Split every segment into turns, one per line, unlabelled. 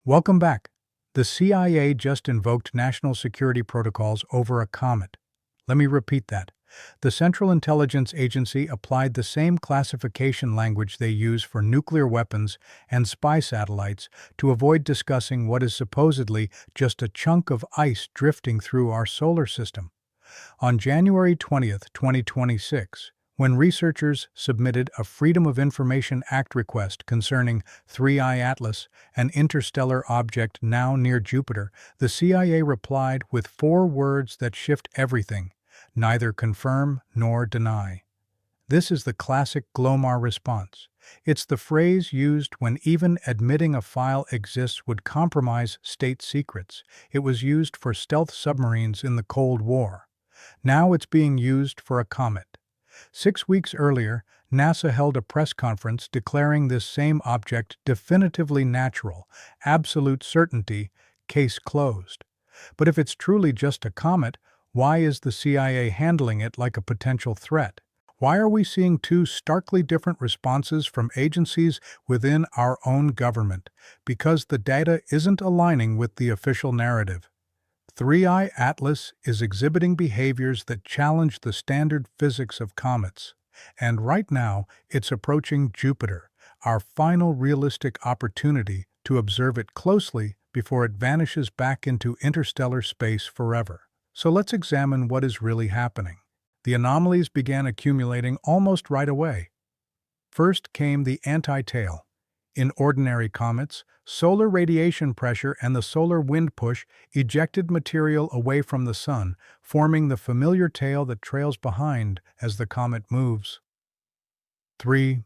Welcome back. The CIA just invoked national security protocols over a comet. Let me repeat that. The Central Intelligence Agency applied the same classification language they use for nuclear weapons and spy satellites to avoid discussing what is supposedly just a chunk of ice drifting through our solar system. On January 20th, 2026, when researchers submitted a Freedom of Information Act request concerning 3I Atlas, an interstellar object now near Jupiter, the CIA replied with 4 words that shift everything: neither confirm nor deny. This is the classic Glomar response. It's the phrase used when even admitting a file exists would compromise state secrets. It was used for stealth submarines in the Cold War. Now it's being used for a comet. 6 weeks earlier, NASA held a press conference declaring this same object definitively natural, absolute certainty, case closed. But if it's truly just a comet, why is the CIA handling it like a potential threat? Why are we seeing two starkly different responses from agencies within our own government? Because the data isn't aligning with the official narrative. 3I Atlas is exhibiting behaviors that challenge the standard physics of comets. And right now, it's approaching Jupiter, our final realistic opportunity to observe it closely before it vanishes back into interstellar space forever. So let's examine what is really happening. The anomalies began accumulating almost right away. First came the anti-tail. In ordinary comets, solar radiation pressure and the solar wind push ejected material away from the sun, forming the familiar tail that trails behind as the comet moves. 3.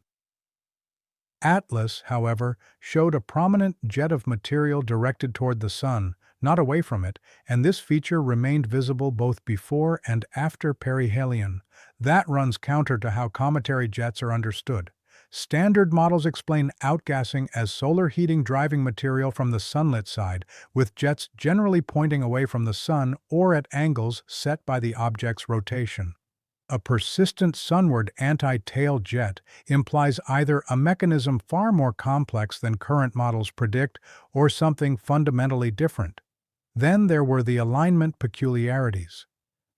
Atlas, however, showed a prominent jet of material directed toward the sun, not away from it, and this feature remained visible both before and after perihelion. That runs counter to how cometary jets are understood. Standard models explain outgassing as solar heating driving material from the sunlit side, with jets generally pointing away from the sun or at angles set by the object's rotation. A persistent sunward anti-tail jet implies either a mechanism far more complex than current models predict or something fundamentally different. Then there were the alignment peculiarities.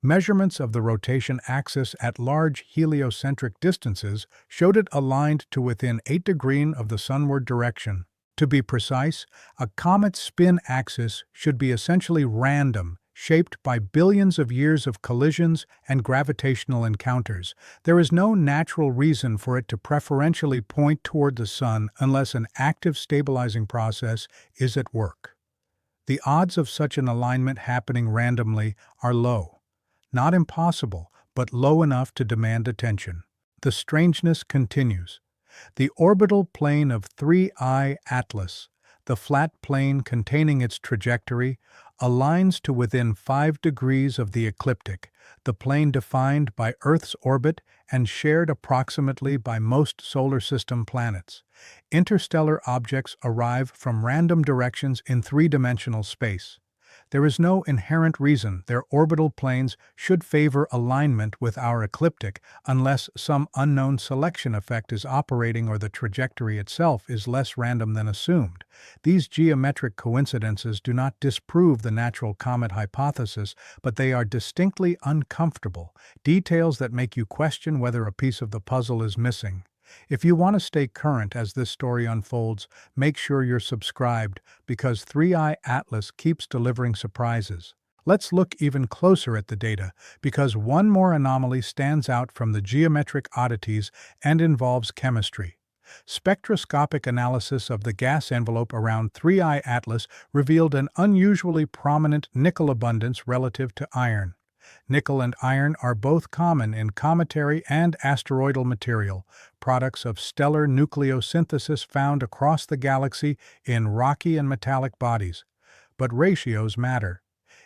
Measurements of the rotation axis at large heliocentric distances showed it aligned to within 8 degrees of the sunward direction. To be precise, a comet's spin axis should be essentially random, shaped by billions of years of collisions and gravitational encounters. There is no natural reason for it to preferentially point toward the sun unless an active stabilizing process is at work. The odds of such an alignment happening randomly are low. Not impossible, but low enough to demand attention. The strangeness continues. The orbital plane of 3I Atlas, the flat plane containing its trajectory, aligns to within 5 degrees of the ecliptic, the plane defined by Earth's orbit and shared approximately by most solar system planets. Interstellar objects arrive from random directions in three-dimensional space. There is no inherent reason their orbital planes should favor alignment with our ecliptic unless some unknown selection effect is operating or the trajectory itself is less random than assumed. These geometric coincidences do not disprove the natural comet hypothesis, but they are distinctly uncomfortable, details that make you question whether a piece of the puzzle is missing. If you want to stay current as this story unfolds, make sure you're subscribed because 3I Atlas keeps delivering surprises. Let's look even closer at the data because one more anomaly stands out from the geometric oddities and involves chemistry. Spectroscopic analysis of the gas envelope around 3I Atlas revealed an unusually prominent nickel abundance relative to iron. Nickel and iron are both common in cometary and asteroidal material, products of stellar nucleosynthesis found across the galaxy in rocky and metallic bodies. But ratios matter.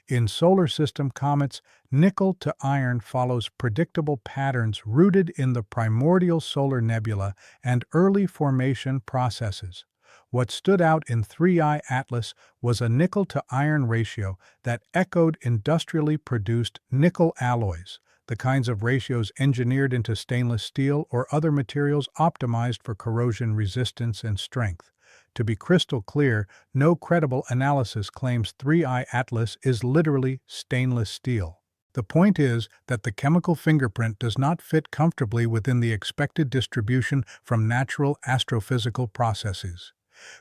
In solar system comets, nickel to iron follows predictable patterns rooted in the primordial solar nebula and early formation processes. What stood out in 3I Atlas was a nickel-to-iron ratio that echoed industrially produced nickel alloys, the kinds of ratios engineered into stainless steel or other materials optimized for corrosion resistance and strength. To be crystal clear, no credible analysis claims 3I Atlas is literally stainless steel. The point is that the chemical fingerprint does not fit comfortably within the expected distribution from natural astrophysical processes.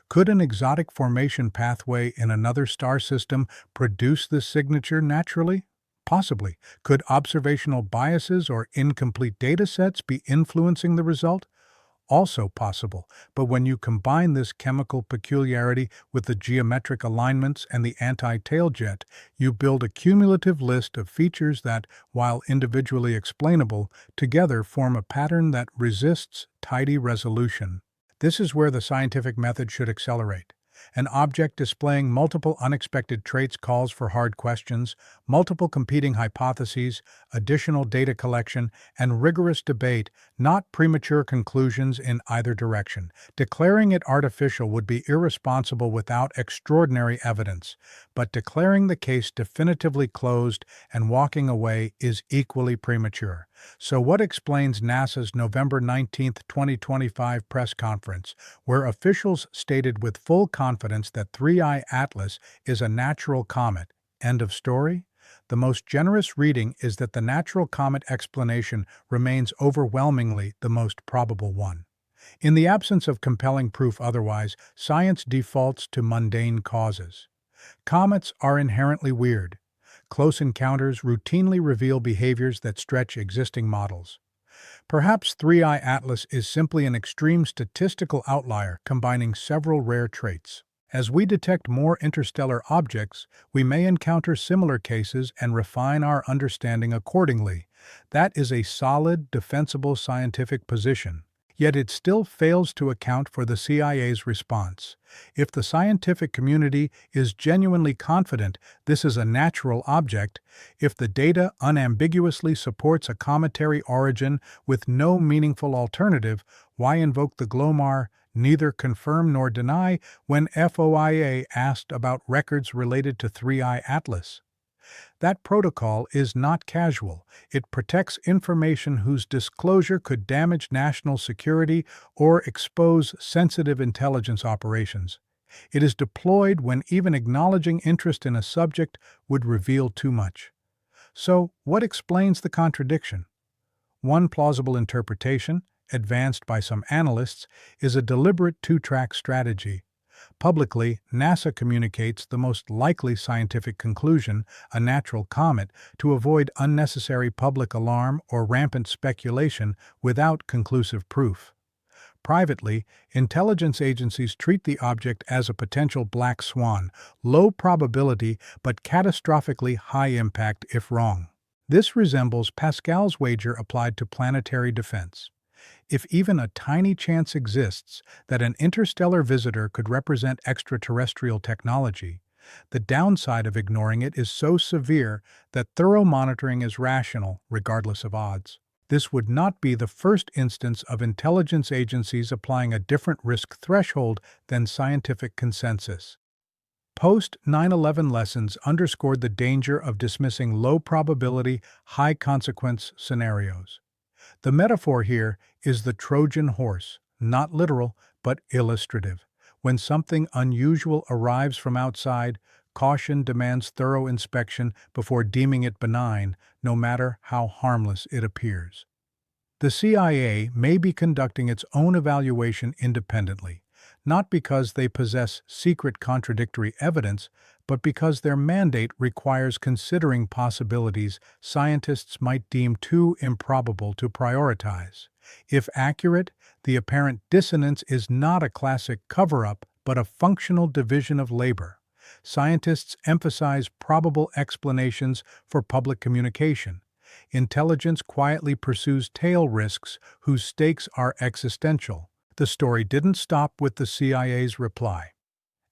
Could an exotic formation pathway in another star system produce this signature naturally? Possibly. Could observational biases or incomplete data sets be influencing the result? Also possible, but when you combine this chemical peculiarity with the geometric alignments and the anti-tailjet, you build a cumulative list of features that, while individually explainable, together form a pattern that resists tidy resolution. This is where the scientific method should accelerate. An object displaying multiple unexpected traits calls for hard questions, multiple competing hypotheses, additional data collection, and rigorous debate, not premature conclusions in either direction. Declaring it artificial would be irresponsible without extraordinary evidence, but declaring the case definitively closed and walking away is equally premature. So what explains NASA's November 19, 2025 press conference, where officials stated with full confidence that 3I Atlas is a natural comet? End of story? The most generous reading is that the natural comet explanation remains overwhelmingly the most probable one. In the absence of compelling proof otherwise, science defaults to mundane causes. Comets are inherently weird. Close encounters routinely reveal behaviors that stretch existing models. Perhaps 3I Atlas is simply an extreme statistical outlier combining several rare traits. As we detect more interstellar objects, we may encounter similar cases and refine our understanding accordingly. That is a solid, defensible scientific position. Yet it still fails to account for the CIA's response. If the scientific community is genuinely confident this is a natural object, if the data unambiguously supports a cometary origin with no meaningful alternative, why invoke the Glomar, neither confirm nor deny, when FOIA asked about records related to 3I Atlas? That protocol is not casual. It protects information whose disclosure could damage national security or expose sensitive intelligence operations. It is deployed when even acknowledging interest in a subject would reveal too much. So, what explains the contradiction? One plausible interpretation, advanced by some analysts, is a deliberate two-track strategy. Publicly, NASA communicates the most likely scientific conclusion, a natural comet, to avoid unnecessary public alarm or rampant speculation without conclusive proof. Privately, intelligence agencies treat the object as a potential black swan, low probability but catastrophically high impact if wrong. This resembles Pascal's wager applied to planetary defense. If even a tiny chance exists that an interstellar visitor could represent extraterrestrial technology, the downside of ignoring it is so severe that thorough monitoring is rational, regardless of odds. This would not be the first instance of intelligence agencies applying a different risk threshold than scientific consensus. Post-9/11 lessons underscored the danger of dismissing low-probability, high-consequence scenarios. The metaphor here is the Trojan horse, not literal, but illustrative. When something unusual arrives from outside, caution demands thorough inspection before deeming it benign, no matter how harmless it appears. The CIA may be conducting its own evaluation independently, not because they possess secret contradictory evidence, but because their mandate requires considering possibilities scientists might deem too improbable to prioritize. If accurate, the apparent dissonance is not a classic cover-up, but a functional division of labor. Scientists emphasize probable explanations for public communication. Intelligence quietly pursues tail risks whose stakes are existential. The story didn't stop with the CIA's reply.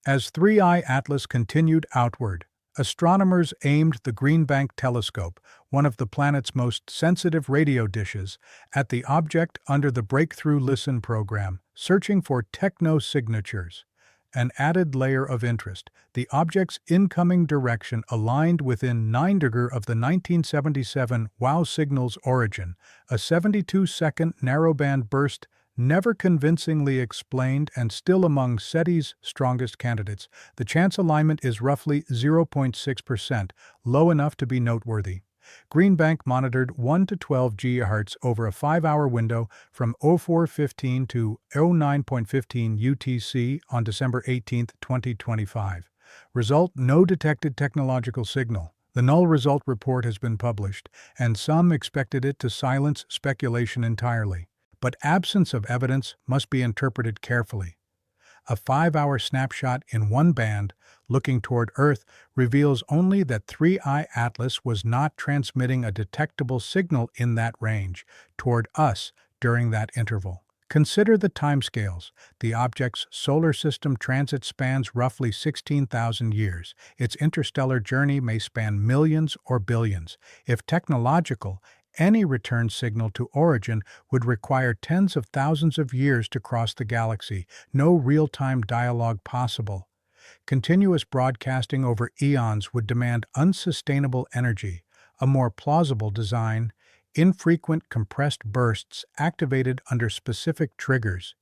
As 3I Atlas continued outward, astronomers aimed the Green Bank telescope, one of the planet's most sensitive radio dishes, at the object under the Breakthrough Listen program, searching for techno-signatures. An added layer of interest, the object's incoming direction aligned within 9° of the 1977 WOW signal's origin, a 72-second narrowband burst Never convincingly explained and still among SETI's strongest candidates, the chance alignment is roughly 0.6%, low enough to be noteworthy. Greenbank monitored 1 to 12 GHz over a 5-hour window from 04:15 to 09:15 UTC on December 18, 2025. Result: no detected technological signal. The null result report has been published, and some expected it to silence speculation entirely. But absence of evidence must be interpreted carefully. A 5-hour snapshot in one band, looking toward Earth, reveals only that 3I Atlas was not transmitting a detectable signal in that range toward us during that interval. Consider the timescales. The object's solar system transit spans roughly 16,000 years. Its interstellar journey may span millions or billions. If technological, any return signal to origin would require tens of thousands of years to cross the galaxy. No real-time dialogue possible. Continuous broadcasting over eons would demand unsustainable energy. A more plausible design: infrequent compressed bursts activated under specific triggers.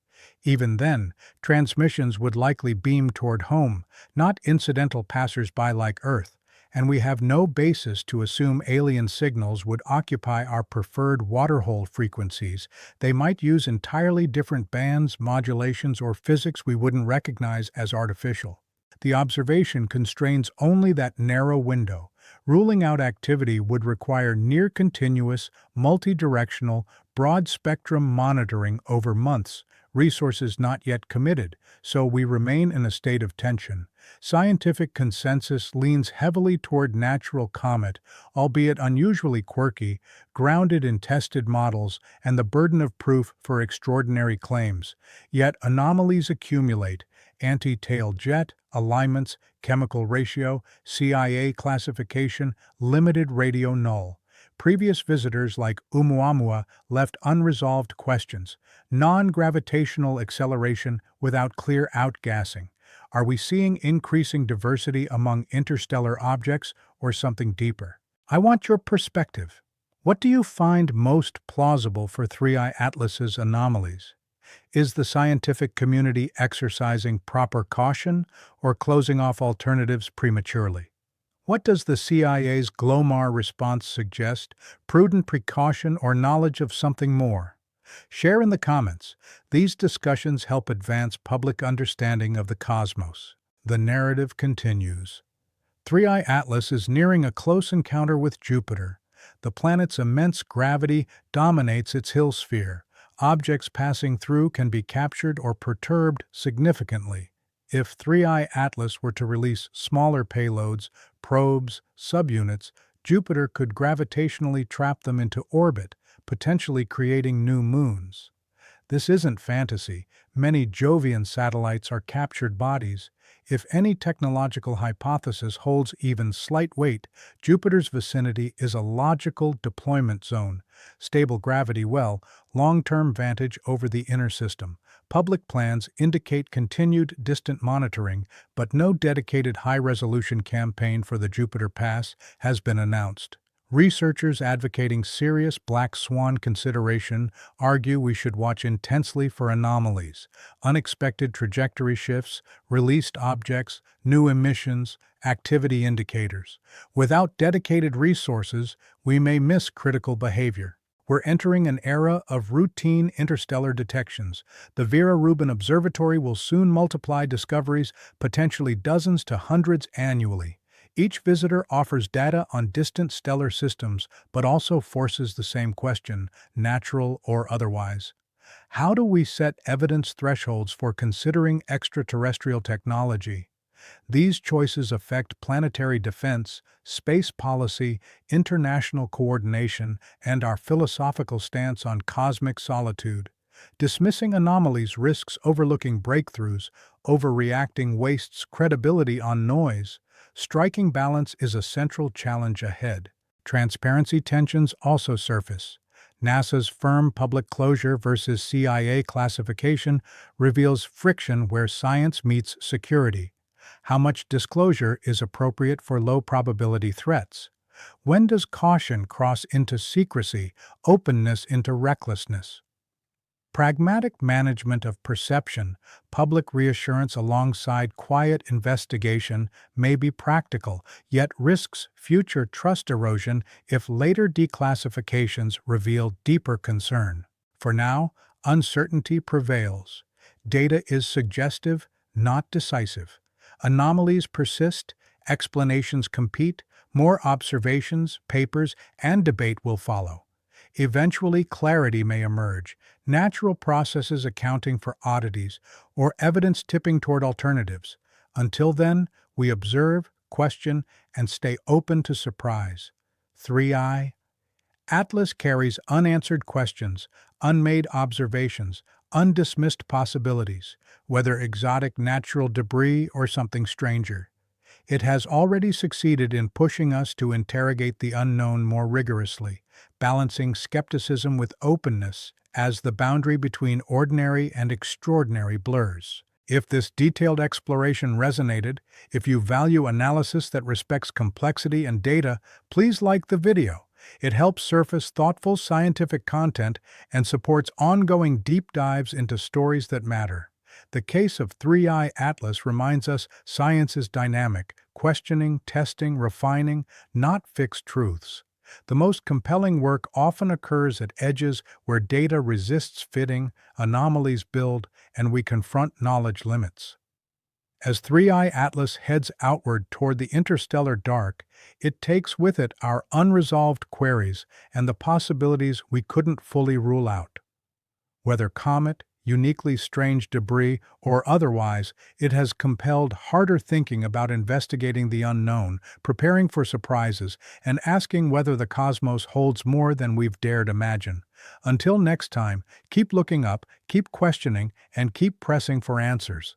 Even then, transmissions would likely beam toward home, not incidental passers-by like Earth, and we have no basis to assume alien signals would occupy our preferred waterhole frequencies. They might use entirely different bands, modulations, or physics we wouldn't recognize as artificial. The observation constrains only that narrow window. Ruling out activity would require near-continuous, multi-directional, broad-spectrum monitoring over months, resources not yet committed, so we remain in a state of tension. Scientific consensus leans heavily toward natural comet, albeit unusually quirky, grounded in tested models, and the burden of proof for extraordinary claims. Yet anomalies accumulate: anti-tail jet, alignments, chemical ratio, CIA classification, limited radio null. Previous visitors like Oumuamua left unresolved questions. Non-gravitational acceleration without clear outgassing. Are we seeing increasing diversity among interstellar objects or something deeper? I want your perspective. What do you find most plausible for 3I Atlas's anomalies? Is the scientific community exercising proper caution or closing off alternatives prematurely? What does the CIA's Glomar response suggest? Prudent precaution or knowledge of something more? Share in the comments. These discussions help advance public understanding of the cosmos. The narrative continues. 3I Atlas is nearing a close encounter with Jupiter. The planet's immense gravity dominates its hill sphere. Objects passing through can be captured or perturbed significantly. If 3I Atlas were to release smaller payloads, probes, subunits, Jupiter could gravitationally trap them into orbit, potentially creating new moons. This isn't fantasy. Many Jovian satellites are captured bodies. If any technological hypothesis holds even slight weight, Jupiter's vicinity is a logical deployment zone. Stable gravity well, long-term vantage over the inner system. Public plans indicate continued distant monitoring, but no dedicated high-resolution campaign for the Jupiter Pass has been announced. Researchers advocating serious black swan consideration argue we should watch intensely for anomalies, unexpected trajectory shifts, released objects, new emissions, activity indicators. Without dedicated resources, we may miss critical behavior. We're entering an era of routine interstellar detections. The Vera Rubin Observatory will soon multiply discoveries, potentially dozens to hundreds annually. Each visitor offers data on distant stellar systems, but also forces the same question, natural or otherwise. How do we set evidence thresholds for considering extraterrestrial technology? These choices affect planetary defense, space policy, international coordination, and our philosophical stance on cosmic solitude. Dismissing anomalies risks overlooking breakthroughs, overreacting wastes credibility on noise. Striking balance is a central challenge ahead. Transparency tensions also surface. NASA's firm public closure versus CIA classification reveals friction where science meets security. How much disclosure is appropriate for low-probability threats? When does caution cross into secrecy, openness into recklessness? Pragmatic management of perception, public reassurance alongside quiet investigation may be practical, yet risks future trust erosion if later declassifications reveal deeper concern. For now, uncertainty prevails. Data is suggestive, not decisive. Anomalies persist, explanations compete, more observations, papers, and debate will follow. Eventually, clarity may emerge, natural processes accounting for oddities, or evidence tipping toward alternatives. Until then, we observe, question, and stay open to surprise. 3i Atlas carries unanswered questions, unmade observations, undismissed possibilities, whether exotic natural debris or something stranger. It has already succeeded in pushing us to interrogate the unknown more rigorously, balancing skepticism with openness as the boundary between ordinary and extraordinary blurs. If this detailed exploration resonated, if you value analysis that respects complexity and data, please like the video. It helps surface thoughtful scientific content and supports ongoing deep dives into stories that matter. The case of 3i Atlas reminds us science is dynamic, questioning, testing, refining, not fixed truths. The most compelling work often occurs at edges where data resists fitting, anomalies build, and we confront knowledge limits. As 3i Atlas heads outward toward the interstellar dark, it takes with it our unresolved queries and the possibilities we couldn't fully rule out. Whether comet, uniquely strange debris, or otherwise, it has compelled harder thinking about investigating the unknown, preparing for surprises, and asking whether the cosmos holds more than we've dared imagine. Until next time, keep looking up, keep questioning, and keep pressing for answers.